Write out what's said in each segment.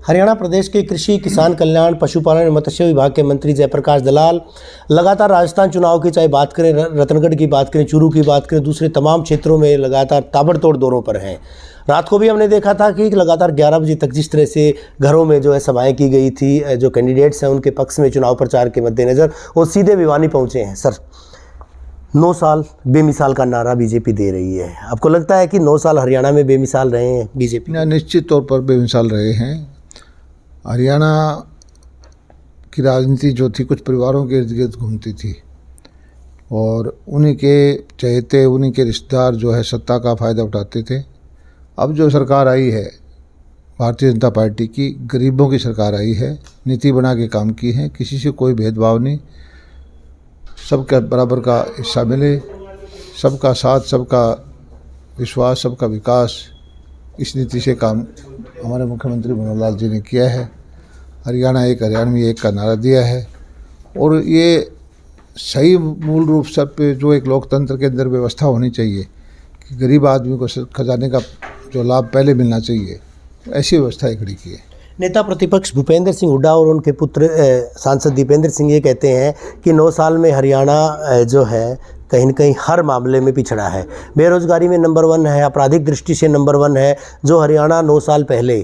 हरियाणा प्रदेश के कृषि, किसान कल्याण, पशुपालन एवं मत्स्य विभाग के मंत्री जयप्रकाश दलाल लगातार राजस्थान चुनाव की चाहे बात करें, रतनगढ़ की बात करें, चूरू की बात करें, दूसरे तमाम क्षेत्रों में लगातार ताबड़तोड़ दौरों पर हैं। रात को भी हमने देखा था कि लगातार 11 बजे तक जिस तरह से घरों में जो है सभाएं की गई थी, जो कैंडिडेट्स हैं उनके पक्ष में चुनाव प्रचार के मद्देनज़र वो सीधे भिवानी पहुँचे हैं। सर, 9 साल बेमिसाल का नारा बीजेपी दे रही है। आपको लगता है कि 9 साल हरियाणा में बेमिसाल रहे हैं बीजेपी? निश्चित तौर पर बेमिसाल रहे हैं। हरियाणा की राजनीति जो थी कुछ परिवारों के इर्द गिर्द घूमती थी और उन्हीं के चहेते, उन्हीं के रिश्तेदार जो है सत्ता का फ़ायदा उठाते थे। अब जो सरकार आई है भारतीय जनता पार्टी की, गरीबों की सरकार आई है, नीति बना के काम की है, किसी से कोई भेदभाव नहीं, सबका बराबर का हिस्सा मिले, सबका साथ, सबका विश्वास, सबका विकास, इस नीति से काम हमारे मुख्यमंत्री मनोहर लाल जी ने किया है। हरियाणा एक, हरियाणवी एक का नारा दिया है और ये सही मूल रूप से पे जो एक लोकतंत्र के अंदर व्यवस्था होनी चाहिए कि गरीब आदमी को खजाने का जो लाभ पहले मिलना चाहिए, ऐसी व्यवस्था खड़ी की है। नेता प्रतिपक्ष भूपेंद्र सिंह हुड्डा और उनके पुत्र सांसद दीपेंद्र सिंह ये कहते हैं कि 9 साल में हरियाणा जो है कहीं न कहीं हर मामले में पिछड़ा है। बेरोजगारी में नंबर 1 है, आपराधिक दृष्टि से नंबर 1 है। जो हरियाणा 9 साल पहले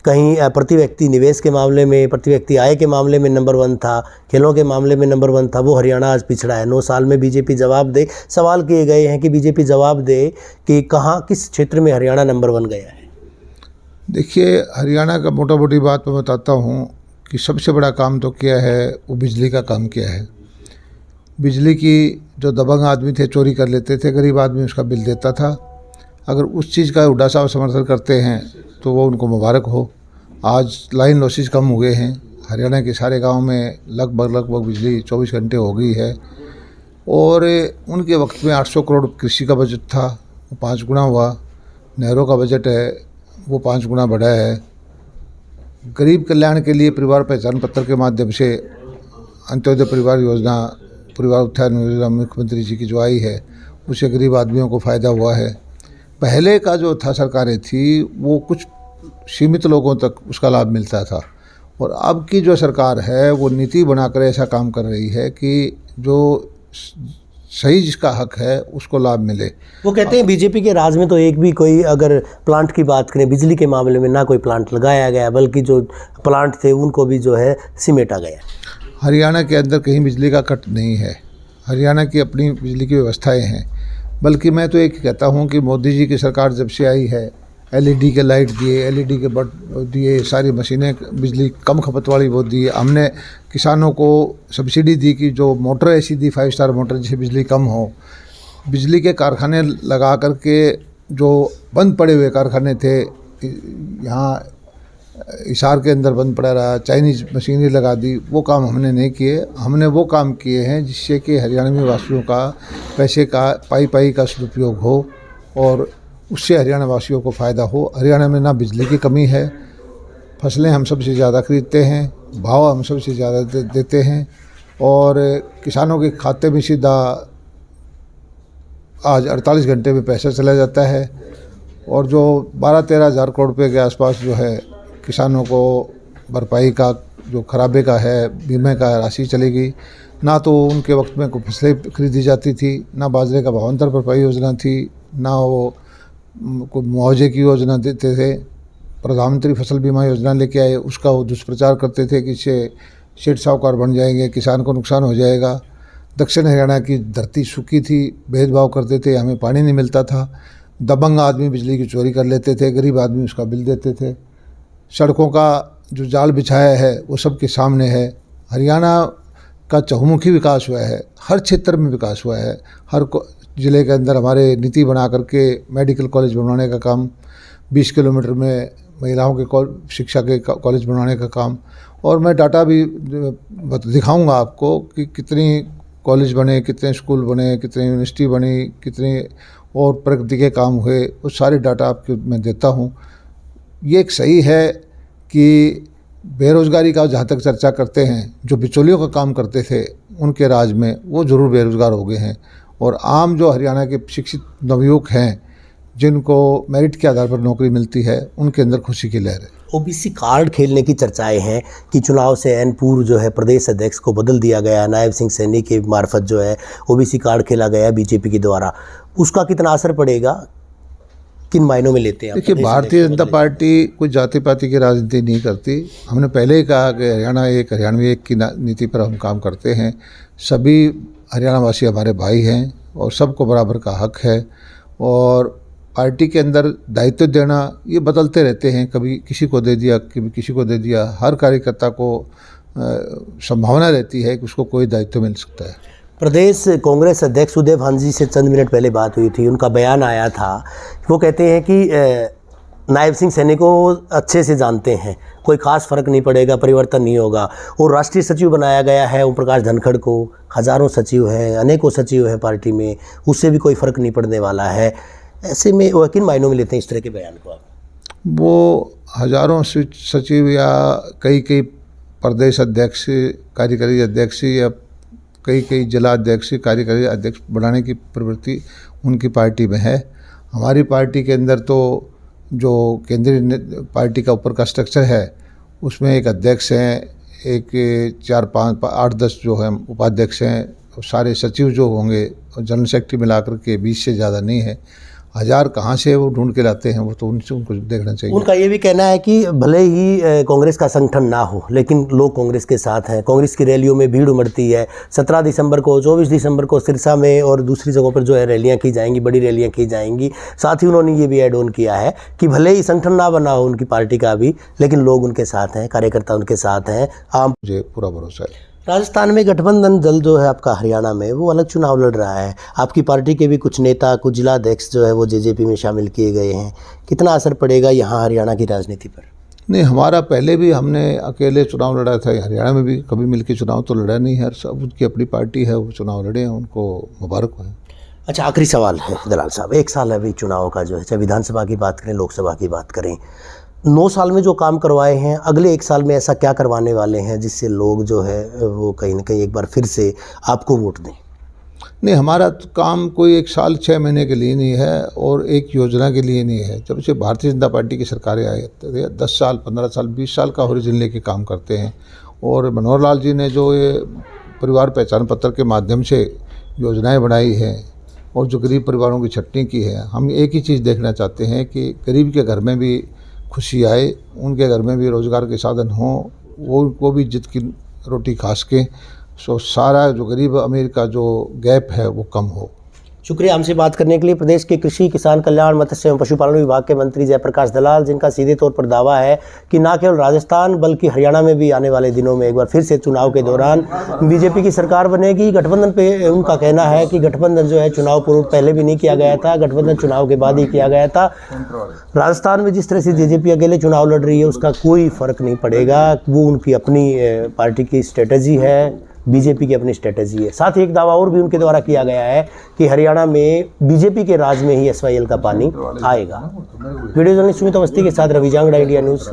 कहीं प्रति व्यक्ति निवेश के मामले में, प्रति व्यक्ति आय के मामले में नंबर 1 था, खेलों के मामले में नंबर 1 था, वो हरियाणा आज पिछड़ा है। 9 साल में बीजेपी जवाब दे। सवाल किए गए हैं कि बीजेपी जवाब दे कि कहाँ, किस क्षेत्र में हरियाणा नंबर 1 गया है। देखिए, हरियाणा का मोटा मोटी बात मैं बताता हूँ कि सबसे बड़ा काम तो किया है वो बिजली का काम किया है। बिजली की जो दबंग आदमी थे चोरी कर लेते थे, गरीब आदमी उसका बिल देता था। अगर उस चीज़ का हुड्डा साहब समर्थन करते हैं तो वो उनको मुबारक हो। आज लाइन लॉसेज कम हुए हैं, हरियाणा के सारे गांव में लगभग बिजली 24 घंटे हो गई है। और उनके वक्त में 800 करोड़ कृषि का बजट था, वो 5 गुना हुआ। नहरों का बजट है वो 5 गुना बढ़ा है। गरीब कल्याण के लिए परिवार पहचान पत्र के माध्यम से अंत्योदय परिवार योजना, परिवार उत्थान योजना मुख्यमंत्री जी की जो आई है उससे गरीब आदमियों को फ़ायदा हुआ है। पहले का जो था सरकारें थी वो कुछ सीमित लोगों तक उसका लाभ मिलता था और अब की जो सरकार है वो नीति बनाकर ऐसा काम कर रही है कि जो सही जिसका हक है उसको लाभ मिले। वो कहते हैं बीजेपी के राज में तो एक भी कोई, अगर प्लांट की बात करें बिजली के मामले में, ना कोई प्लांट लगाया गया, बल्कि जो प्लांट थे उनको भी जो है सिमेटा गया। हरियाणा के अंदर कहीं बिजली का कट नहीं है। हरियाणा की अपनी बिजली की व्यवस्थाएं हैं। बल्कि मैं तो एक कहता हूं कि मोदी जी की सरकार जब से आई है, एलईडी के लाइट दिए, एलईडी के बल्ब दिए, सारी मशीनें बिजली कम खपत वाली वो दी। हमने किसानों को सब्सिडी दी कि जो मोटर ऐसी दी 5 स्टार मोटर जिससे बिजली कम हो। बिजली के कारखाने लगा करके जो बंद पड़े हुए कारखाने थे, यहाँ हिसार के अंदर बंद पड़ा रहा, चाइनीज़ मशीनरी लगा दी, वो काम हमने नहीं किए। हमने वो काम किए हैं जिससे कि हरियाणवी वासियों का पैसे का पाई का सदुपयोग हो और उससे हरियाणा वासियों को फ़ायदा हो। हरियाणा में ना बिजली की कमी है, फसलें हम सबसे ज़्यादा खरीदते हैं, भाव हम सबसे ज़्यादा देते हैं और किसानों के खाते में सीधा आज 48 घंटे में पैसा चला जाता है और जो 12-13 हज़ार करोड़ रुपये के आसपास जो है किसानों को भरपाई का जो खराबे का है, बीमे का राशि चलेगी। ना तो उनके वक्त में कोई फसलें खरीदी जाती थी, ना बाजरे का भावांतर भरपाई योजना थी, ना वो कोई मुआवजे की योजना देते थे। प्रधानमंत्री फसल बीमा योजना लेके आए, उसका वो दुष्प्रचार करते थे कि इससे सेठ साहूकार बन जाएंगे, किसान को नुकसान हो जाएगा। दक्षिण हरियाणा की धरती सूखी थी, भेदभाव करते थे, हमें पानी नहीं मिलता था। दबंग आदमी बिजली की चोरी कर लेते थे, गरीब आदमी उसका बिल देते थे। सड़कों का जो जाल बिछाया है वो सबके सामने है। हरियाणा का चहुमुखी विकास हुआ है, हर क्षेत्र में विकास हुआ है। हर ज़िले के अंदर हमारे नीति बना करके मेडिकल कॉलेज बनवाने का काम, 20 किलोमीटर में महिलाओं के शिक्षा के कॉलेज बनवाने का काम, और मैं डाटा भी दिखाऊंगा आपको कि कितनी कॉलेज बने, कितने स्कूल बने, कितनी यूनिवर्सिटी बनी, कितने और प्रगति के काम हुए, वो सारे डाटा आपको मैं देता हूँ। ये एक सही है कि बेरोज़गारी का जहाँ तक चर्चा करते हैं, जो बिचौलियों का काम करते थे उनके राज में वो ज़रूर बेरोज़गार हो गए हैं और आम जो हरियाणा के शिक्षित नवयुवक हैं जिनको मेरिट के आधार पर नौकरी मिलती है उनके अंदर खुशी की लहर है। ओबीसी कार्ड खेलने की चर्चाएं हैं कि चुनाव से एन पूर्व जो है प्रदेश अध्यक्ष को बदल दिया गया, नायब सिंह सैनी के मार्फत जो है ओबीसी कार्ड खेला गया बीजेपी के द्वारा, उसका कितना असर पड़ेगा, किन मायनों में लेते हैं आप? देखिए, भारतीय जनता पार्टी कोई जाति पाति की राजनीति नहीं करती। हमने पहले ही कहा कि हरियाणवी एक की नीति पर हम काम करते हैं। सभी हरियाणा वासी हमारे भाई हैं और सबको बराबर का हक है, और पार्टी के अंदर दायित्व देना ये बदलते रहते हैं, कभी किसी को दे दिया, कभी किसी को दे दिया। हर कार्यकर्ता को संभावना रहती है कि उसको कोई दायित्व मिल सकता है। प्रदेश कांग्रेस अध्यक्ष उदय भान जी से चंद मिनट पहले बात हुई थी, उनका बयान आया था, वो कहते हैं कि नायब सिंह सैनी को अच्छे से जानते हैं, कोई खास फर्क नहीं पड़ेगा, परिवर्तन नहीं होगा। और राष्ट्रीय सचिव बनाया गया है ओम प्रकाश धनखड़ को, हज़ारों सचिव हैं, अनेकों सचिव हैं पार्टी में, उससे भी कोई फ़र्क नहीं पड़ने वाला है। ऐसे में वो किन मायनों में लेते हैं इस तरह के बयान को आप? वो हज़ारों सचिव या कई प्रदेश अध्यक्ष, कार्यकारी अध्यक्ष या कई जिला अध्यक्ष, कार्यकारी अध्यक्ष बनाने की प्रवृत्ति उनकी पार्टी में है। हमारी पार्टी के अंदर तो जो केंद्रीय पार्टी का ऊपर का स्ट्रक्चर है उसमें एक अध्यक्ष हैं, एक 4, 5, 8, 10 जो हैं उपाध्यक्ष हैं, सारे सचिव जो होंगे जनरल सेक्रेटरी मिलाकर के 20 से ज़्यादा नहीं है। 1000 कहाँ से वो ढूंढ के लाते हैं, वो तो उनको देखना चाहिए। उनका ये भी कहना है कि भले ही कांग्रेस का संगठन ना हो, लेकिन लोग कांग्रेस के साथ हैं, कांग्रेस की रैलियों में भीड़ उमड़ती है। 17 दिसंबर को, 24 दिसंबर को सिरसा में और दूसरी जगहों पर जो है रैलियां की जाएंगी, बड़ी रैलियां की जाएंगी। साथ ही उन्होंने ये भी ऐड ऑन किया है कि भले ही संगठन ना बना हो उनकी पार्टी का भी, लेकिन लोग उनके साथ हैं, कार्यकर्ता उनके साथ हैं। मुझे पूरा भरोसा है। राजस्थान में गठबंधन दल जो है आपका हरियाणा में, वो अलग चुनाव लड़ रहा है। आपकी पार्टी के भी कुछ नेता, कुछ जिला अध्यक्ष जो है वो जेजेपी में शामिल किए गए हैं। कितना असर पड़ेगा यहाँ हरियाणा की राजनीति पर? नहीं, हमारा पहले भी हमने अकेले चुनाव लड़ा था, हरियाणा में भी कभी मिलकर चुनाव तो लड़ा नहीं है। सब उनकी अपनी पार्टी है, वो चुनाव लड़े हैं, उनको मुबारक है। अच्छा, आखिरी सवाल है दलाल साहब, 1 साल है अभी चुनाव का जो है, चाहे विधानसभा की बात करें, लोकसभा की बात करें। 9 साल में जो काम करवाए हैं, अगले 1 साल में ऐसा क्या करवाने वाले हैं जिससे लोग जो है वो कहीं ना कहीं एक बार फिर से आपको वोट दें? नहीं, हमारा तो काम कोई 1 साल 6 महीने के लिए नहीं है और एक योजना के लिए नहीं है। जब से भारतीय जनता पार्टी की सरकारें आई, 10 साल, 15 साल, 20 साल का होरिजन लेके काम करते हैं। और मनोहर लाल जी ने जो ये परिवार पहचान पत्र के माध्यम से योजनाएं बनाई हैं और जो गरीब परिवारों की छटनी की है, हम एक ही चीज़ देखना चाहते हैं कि गरीब के घर में भी खुशी आए, उनके घर में भी रोज़गार के साधन हों, वो भी जिद की रोटी खा सके, सो सारा जो गरीब अमीर का जो गैप है वो कम हो। शुक्रिया हमसे बात करने के लिए। प्रदेश के कृषि, किसान कल्याण, मत्स्य एवं पशुपालन विभाग के मंत्री जयप्रकाश दलाल, जिनका सीधे तौर पर दावा है कि न केवल राजस्थान बल्कि हरियाणा में भी आने वाले दिनों में एक बार फिर से चुनाव के दौरान बीजेपी की सरकार बनेगी। गठबंधन पे उनका कहना है कि गठबंधन जो है चुनाव पूर्व पहले भी नहीं किया गया था, गठबंधन चुनाव के बाद ही किया गया था। राजस्थान में जिस तरह से जेजेपी अकेले चुनाव लड़ रही है उसका कोई फर्क नहीं पड़ेगा, वो उनकी अपनी पार्टी की स्ट्रेटजी है, बीजेपी की अपनी स्ट्रेटजी है। साथ ही एक दावा और भी उनके द्वारा किया गया है कि हरियाणा में बीजेपी के राज में ही SYL का पानी आएगा। वीडियो जर्नलिस्ट सुमित अवस्थी के साथ रवि जांगड़ा, इंडिया न्यूज़।